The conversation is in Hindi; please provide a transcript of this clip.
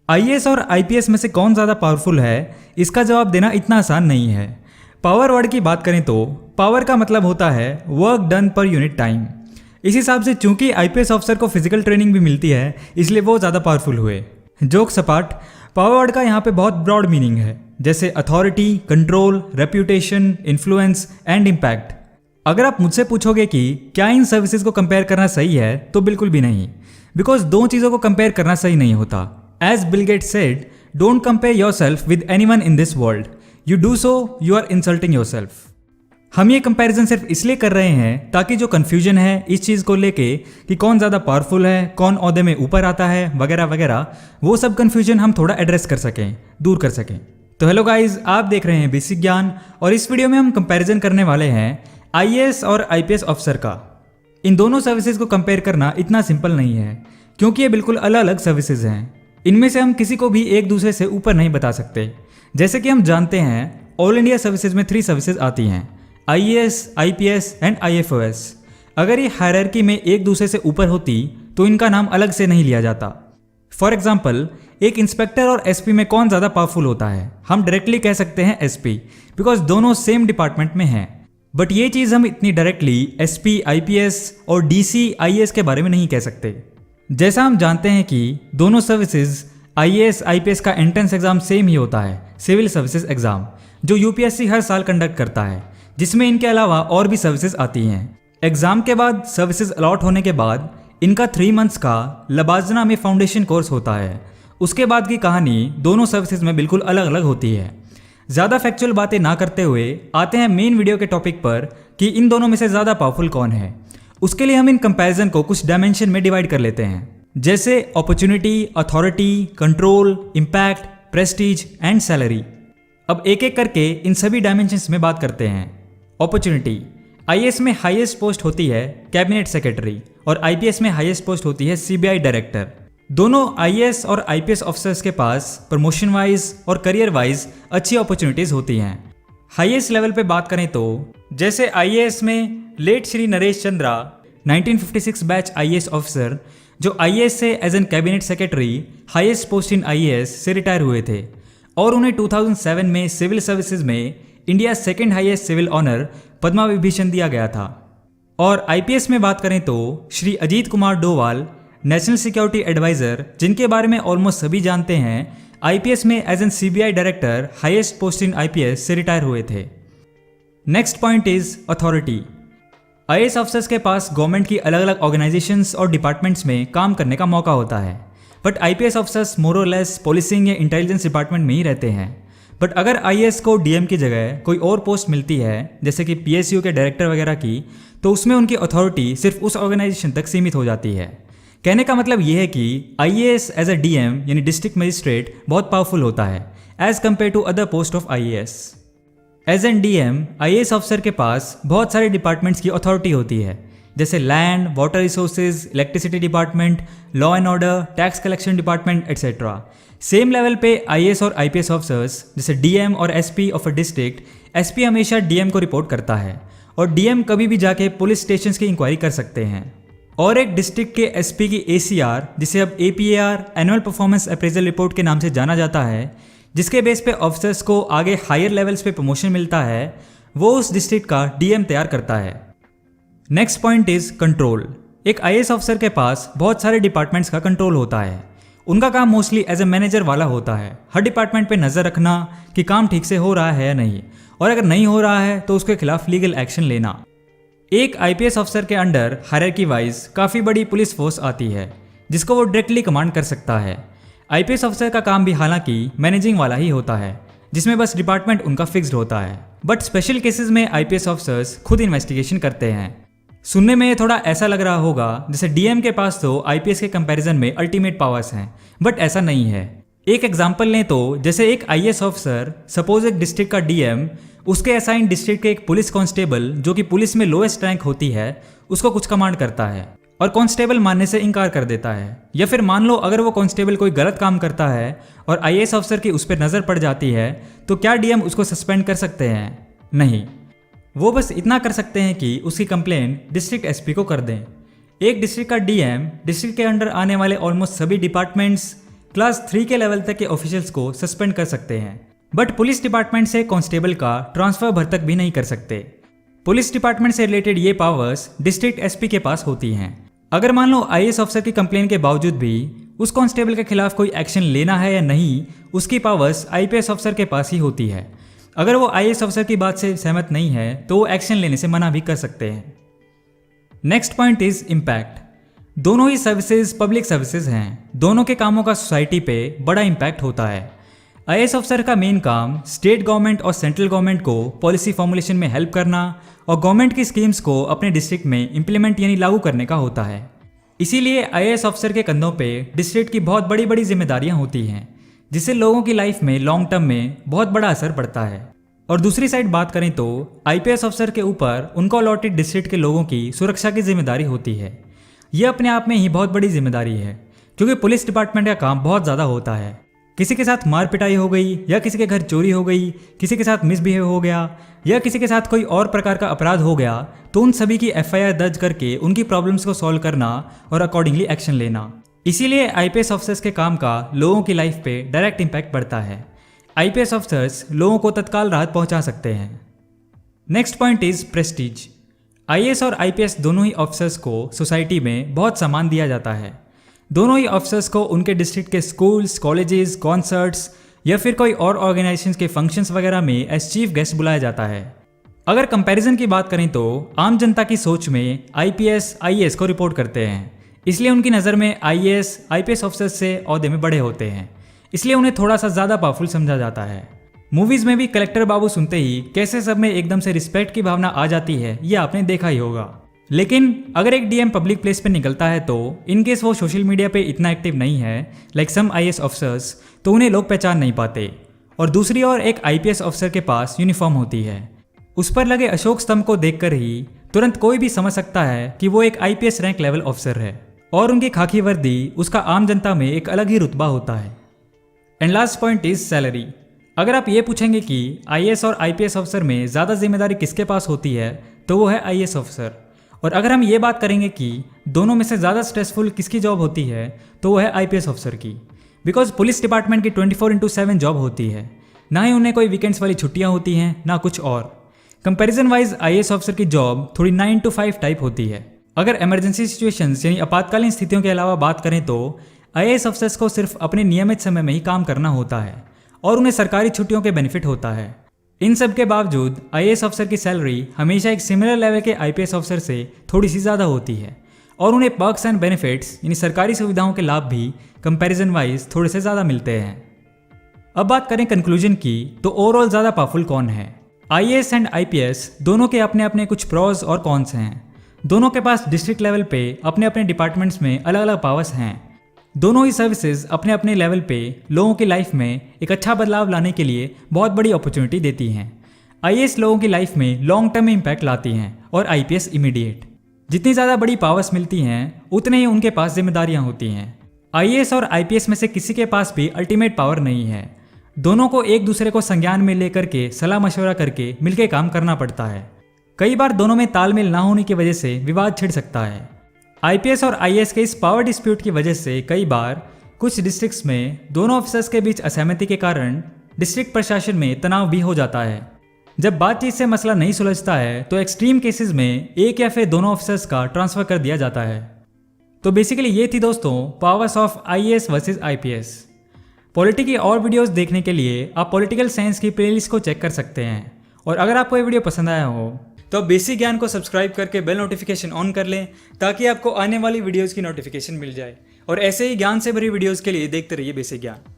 आईएएस और आईपीएस में से कौन ज़्यादा पावरफुल है, इसका जवाब देना इतना आसान नहीं है। पावर वर्ड की बात करें तो पावर का मतलब होता है work done per unit time. इस हिसाब से चूंकि आईपीएस ऑफिसर को फिजिकल ट्रेनिंग भी मिलती है, इसलिए वो ज़्यादा पावरफुल हुए। जोक सपाट, पावर वर्ड का यहाँ पे बहुत ब्रॉड मीनिंग है, जैसे authority, control, reputation, influence and impact. अगर आप मुझसे पूछोगे कि क्या इन सर्विसेज को कंपेयर करना सही है, तो बिल्कुल भी नहीं, बिकॉज दो चीज़ों को कंपेयर करना सही नहीं होता। As Bill Gates said, don't compare yourself with anyone in this world, you do so you are insulting yourself. हम ये कंपैरिजन सिर्फ इसलिए कर रहे हैं ताकि जो कन्फ्यूजन है इस चीज़ को लेके कि कौन ज़्यादा पावरफुल है, कौन ओहदे में ऊपर आता है, वगैरह वगैरह, वो सब कन्फ्यूजन हम थोड़ा एड्रेस कर सकें, दूर कर सकें। तो हेलो गाइज, आप देख रहे हैं बेसिक ज्ञान, और इस वीडियो में हम कंपैरिजन करने वाले हैं आईएएस और आईपीएस ऑफिसर का। इन दोनों सर्विसेज को कंपेयर करना इतना सिंपल नहीं है, क्योंकि ये बिल्कुल अलग अलग सर्विसेज हैं। इनमें से हम किसी को भी एक दूसरे से ऊपर नहीं बता सकते। जैसे कि हम जानते हैं ऑल इंडिया सर्विसेज में 3 सर्विसेज आती हैं, आईएएस, आईपीएस एंड आईएफओएस। अगर ये हायरार्की में एक दूसरे से ऊपर होती तो इनका नाम अलग से नहीं लिया जाता। फॉर एग्जाम्पल, एक इंस्पेक्टर और एसपी में कौन ज़्यादा पावरफुल होता है? हम डायरेक्टली कह सकते हैं एसपी, बिकॉज दोनों सेम डिपार्टमेंट में हैं। बट ये चीज़ हम इतनी डायरेक्टली एसपी, आईपीएस और डीसी, आईएएस के बारे में नहीं कह सकते। जैसा हम जानते हैं कि दोनों सर्विसेज आईएएस, आईपीएस का एंट्रेंस एग्जाम सेम ही होता है, सिविल सर्विसेज एग्जाम, जो यूपीएससी हर साल कंडक्ट करता है, जिसमें इनके अलावा और भी सर्विसेज आती हैं। एग्जाम के बाद सर्विसेज अलॉट होने के बाद इनका 3 मंथ्स का लबाजना में फाउंडेशन कोर्स होता है। उसके बाद की कहानी दोनों सर्विसेज में बिल्कुल अलग अलग होती है। ज़्यादा फैक्चुअल बातें ना करते हुए आते हैं मेन वीडियो के टॉपिक पर कि इन दोनों में से ज़्यादा पावरफुल कौन है। उसके लिए हम इन कंपैरिजन को कुछ डायमेंशन में डिवाइड कर लेते हैं, जैसे opportunity, authority, control, impact, Prestige and salary. अब एक एक करके इन सभी डायमेंशंस में बात करते हैं। अपॉर्चुनिटी, आईएएस में हाईएस्ट पोस्ट होती है कैबिनेट सेक्रेटरी और आईपीएस में हाईएस्ट पोस्ट होती है सीबीआई डायरेक्टर। दोनों आईएएस और आईपीएस ऑफिसर्स के पास प्रमोशन वाइज और करियर वाइज अच्छी अपॉर्चुनिटीज होती हैं। हाईएस्ट लेवल पे बात करें तो जैसे आईएएस में late Shri Naresh Chandra 1956 batch IAS officer, जो आईएएस से as an cabinet secretary highest post in IAS से रिटायर हुए थे, और उन्हें 2007 में सिविल सर्विसेज में India second highest civil honour Padma Vibhushan दिया गया था। और आईपीएस में बात करें तो Shri Ajit Kumar Doval, national security adviser, जिनके बारे में ऑलमोस्ट सभी जानते हैं, आईपीएस में as an CBI director highest post in IPS से रिटायर हुए थे। Next point is authority. IAS officers के पास गवर्नमेंट की अलग अलग ऑर्गेनाइजेशंस और डिपार्टमेंट्स में काम करने का मौका होता है, बट आईपीएस ऑफिसर्स मोर और लेस पुलिसिंग या इंटेलिजेंस डिपार्टमेंट में ही रहते हैं। बट अगर आईएएस को डीएम की जगह कोई और पोस्ट मिलती है, जैसे कि पीएसयू के डायरेक्टर वगैरह की, तो उसमें उनकी अथॉरिटी सिर्फ उस ऑर्गेनाइजेशन तक सीमित हो जाती है। कहने का मतलब यह है कि आईएएस एज अ डीएम यानी डिस्ट्रिक्ट मजिस्ट्रेट बहुत पावरफुल होता है as compare to other post of IAS. As an DM IAS officer के पास बहुत सारे डिपार्टमेंट्स की अथॉरिटी होती है, जैसे land, water resources, electricity department, law and order, tax collection department etcetera. Same level पे आईएएस और आईपीएस ऑफिसर्स जैसे डीएम और SP of a district, SP हमेशा डीएम को रिपोर्ट करता है और डीएम कभी भी जाके पुलिस स्टेशन की इंक्वायरी कर सकते हैं। और एक डिस्ट्रिक्ट के एसपी की एसीआर, जिसे अब APAR annual performance appraisal report के नाम से जाना जाता है, जिसके बेस पे ऑफिसर्स को आगे हायर लेवल्स पे प्रमोशन मिलता है, वो उस डिस्ट्रिक्ट का डीएम तैयार करता है। Next point is control. एक आईएएस ऑफिसर के पास बहुत सारे डिपार्टमेंट्स का कंट्रोल होता है। उनका काम मोस्टली एज ए मैनेजर वाला होता है, हर डिपार्टमेंट पे नज़र रखना कि काम ठीक से हो रहा है या नहीं, और अगर नहीं हो रहा है तो उसके खिलाफ लीगल एक्शन लेना। एक आईपीएस ऑफिसर के अंडर हायरार्की वाइज काफ़ी बड़ी पुलिस फोर्स आती है, जिसको वो डायरेक्टली कमांड कर सकता है। आईपीएस ऑफिसर का काम भी हालांकि मैनेजिंग वाला ही होता है, जिसमें बस डिपार्टमेंट उनका फिक्स्ड होता है। बट स्पेशल केसेस में आईपीएस ऑफिसर्स खुद इन्वेस्टिगेशन करते हैं। सुनने में थोड़ा ऐसा लग रहा होगा जैसे डीएम के पास तो आईपीएस के कंपैरिजन में अल्टीमेट पावर्स हैं, बट ऐसा नहीं है। एक एग्जांपल लें तो जैसे एक आईएएस ऑफिसर, सपोज एक डिस्ट्रिक्ट का डीएम, उसके असाइन डिस्ट्रिक्ट के एक पुलिस कांस्टेबल जो कि पुलिस में लोएस्ट रैंक होती है, उसको कुछ कमांड करता है और कांस्टेबल मानने से इनकार कर देता है। या फिर मान लो अगर वो कांस्टेबल कोई गलत काम करता है और आईएएस ऑफिसर की उस पर नज़र पड़ जाती है, तो क्या डीएम उसको सस्पेंड कर सकते हैं? नहीं, वो बस इतना कर सकते हैं कि उसकी कंप्लेंट डिस्ट्रिक्ट एसपी को कर दें। एक डिस्ट्रिक्ट का डीएम डिस्ट्रिक्ट के अंडर आने वाले ऑलमोस्ट सभी डिपार्टमेंट्स, क्लास 3 के लेवल तक के ऑफिशियल्स को सस्पेंड कर सकते हैं, बट पुलिस डिपार्टमेंट से कांस्टेबल का ट्रांसफर भर तक भी नहीं कर सकते। पुलिस डिपार्टमेंट से रिलेटेड ये पावर्स डिस्ट्रिक्ट एसपी के पास होती हैं। अगर मान लो आईएएस ऑफिसर की कंप्लेन के बावजूद भी उस कांस्टेबल के खिलाफ कोई एक्शन लेना है या नहीं, उसकी पावर्स आईपीएस ऑफिसर के पास ही होती है। अगर वो आईएएस ऑफिसर की बात से सहमत नहीं है तो वो एक्शन लेने से मना भी कर सकते हैं। Next point is impact. दोनों ही सर्विसेज पब्लिक सर्विसेज हैं, दोनों के कामों का सोसाइटी पे बड़ा इम्पैक्ट होता है। आईएएस ऑफिसर का मेन काम स्टेट गवर्नमेंट और सेंट्रल गवर्नमेंट को पॉलिसी फॉर्मुलेशन में हेल्प करना और गवर्नमेंट की स्कीम्स को अपने डिस्ट्रिक्ट में इंप्लीमेंट यानी लागू करने का होता है। इसीलिए आईएएस ऑफिसर के कंधों पे डिस्ट्रिक्ट की बहुत बड़ी बड़ी जिम्मेदारियां होती हैं, जिससे लोगों की लाइफ में लॉन्ग टर्म में बहुत बड़ा असर पड़ता है। और दूसरी साइड बात करें तो आईपीएस ऑफिसर के ऊपर उनको अलॉटेड डिस्ट्रिक्ट के लोगों की सुरक्षा की जिम्मेदारी होती है। यह अपने आप में ही बहुत बड़ी जिम्मेदारी है, क्योंकि पुलिस डिपार्टमेंट का काम बहुत ज़्यादा होता है। किसी के साथ मार पिटाई हो गई या किसी के घर चोरी हो गई, किसी के साथ मिसबिहेव हो गया या किसी के साथ कोई और प्रकार का अपराध हो गया, तो उन सभी की एफआईआर दर्ज करके उनकी प्रॉब्लम्स को सॉल्व करना और अकॉर्डिंगली एक्शन लेना। इसीलिए आईपीएस ऑफिसर्स के काम का लोगों की लाइफ पे डायरेक्ट इम्पैक्ट पड़ता है। आईपीएस ऑफिसर्स लोगों को तत्काल राहत पहुंचा सकते हैं। Next point is Prestige. IAS और आईपीएस दोनों ही ऑफिसर्स को सोसाइटी में बहुत सम्मान दिया जाता है। दोनों ही ऑफिसर्स को उनके डिस्ट्रिक्ट के स्कूल्स, कॉलेजेस, कॉन्सर्ट्स या फिर कोई और ऑर्गेनाइजेशंस के फंक्शंस वगैरह में एज चीफ गेस्ट बुलाया जाता है। अगर कंपैरिजन की बात करें तो आम जनता की सोच में आईपीएस आईएएस को रिपोर्ट करते हैं, इसलिए उनकी नज़र में आईएएस आईपीएस ऑफिसर्स से ओहदे में बड़े होते हैं, इसलिए उन्हें थोड़ा सा ज़्यादा पावरफुल समझा जाता है। मूवीज़ में भी कलेक्टर बाबू सुनते ही कैसे सब में एकदम से रिस्पेक्ट की भावना आ जाती है, ये आपने देखा ही होगा। लेकिन अगर एक डीएम पब्लिक प्लेस पे निकलता है तो इनकेस वो सोशल मीडिया पे इतना एक्टिव नहीं है लाइक सम आईएएस ऑफिसर्स, तो उन्हें लोग पहचान नहीं पाते। और दूसरी ओर एक आईपीएस ऑफिसर के पास यूनिफॉर्म होती है, उस पर लगे अशोक स्तंभ को देखकर ही तुरंत कोई भी समझ सकता है कि वो एक आईपीएस रैंक लेवल ऑफिसर है। और उनकी खाकी वर्दी उसका आम जनता में एक अलग ही रुतबा होता है। And last point is salary. अगर आप ये पूछेंगे कि आईएएस और आईपीएस ऑफिसर में ज़्यादा जिम्मेदारी किसके पास होती है, तो वो है आईएएस ऑफिसर। और अगर हम ये बात करेंगे कि दोनों में से ज़्यादा स्ट्रेसफुल किसकी जॉब होती है, तो वो है आईपीएस ऑफिसर की। बिकॉज पुलिस डिपार्टमेंट की 24/7 जॉब होती है, ना ही उन्हें कोई वीकेंड्स वाली छुट्टियां होती हैं, ना कुछ और। कंपैरिजन वाइज आईएएस ऑफिसर की जॉब थोड़ी 9 to 5 टाइप होती है। अगर इमरजेंसी सिचुएशंस यानी आपातकालीन स्थितियों के अलावा बात करें तो आईएएस ऑफिसर्स को सिर्फ अपने नियमित समय में ही काम करना होता है और उन्हें सरकारी छुट्टियों के बेनिफिट होता है। इन सब के बावजूद आईएएस ऑफिसर की सैलरी हमेशा एक सिमिलर लेवल के आईपीएस ऑफिसर से थोड़ी सी ज़्यादा होती है और उन्हें पर्क्स एंड बेनिफिट्स यानी सरकारी सुविधाओं के लाभ भी कंपैरिजन वाइज थोड़े से ज़्यादा मिलते हैं। अब बात करें कंक्लूजन की, तो ओवरऑल ज़्यादा पावरफुल कौन है? आईएएस एंड आईपीएस दोनों के अपने अपने कुछ प्रॉज और कॉन्स हैं। दोनों के पास डिस्ट्रिक्ट लेवल पे अपने अपने डिपार्टमेंट्स में अलग अलग पावर्स हैं। दोनों ही सर्विसेज अपने अपने लेवल पे लोगों की लाइफ में एक अच्छा बदलाव लाने के लिए बहुत बड़ी अपॉर्चुनिटी देती हैं। आईएएस लोगों की लाइफ में लॉन्ग टर्म में इम्पैक्ट लाती हैं और आईपीएस इमीडिएट। जितनी ज़्यादा बड़ी पावर्स मिलती हैं उतने ही उनके पास जिम्मेदारियां होती हैं। आईएएस और आईपीएस में से किसी के पास भी अल्टीमेट पावर नहीं है। दोनों को एक दूसरे को संज्ञान में लेकर के सलाह मशवरा करके मिलकर काम करना पड़ता है। कई बार दोनों में तालमेल ना होने की वजह से विवाद छिड़ सकता है। आईपीएस और आईएएस के इस पावर डिस्प्यूट की वजह से कई बार कुछ डिस्ट्रिक्ट्स में दोनों ऑफिसर्स के बीच असहमति के कारण डिस्ट्रिक्ट प्रशासन में तनाव भी हो जाता है। जब बातचीत से मसला नहीं सुलझता है तो एक्सट्रीम केसेस में एक या फिर दोनों ऑफिसर्स का ट्रांसफर कर दिया जाता है। तो बेसिकली ये थी दोस्तों powers of IAS versus IPS. Polity की और वीडियोस देखने के लिए आप पॉलिटिकल साइंस की प्लेलिस्ट को चेक कर सकते हैं। और अगर आपको ये वीडियो पसंद आया हो तो बेसिक ज्ञान को सब्सक्राइब करके बेल नोटिफिकेशन ऑन कर लें ताकि आपको आने वाली वीडियोस की नोटिफिकेशन मिल जाए। और ऐसे ही ज्ञान से भरी वीडियोस के लिए देखते रहिए बेसिक ज्ञान।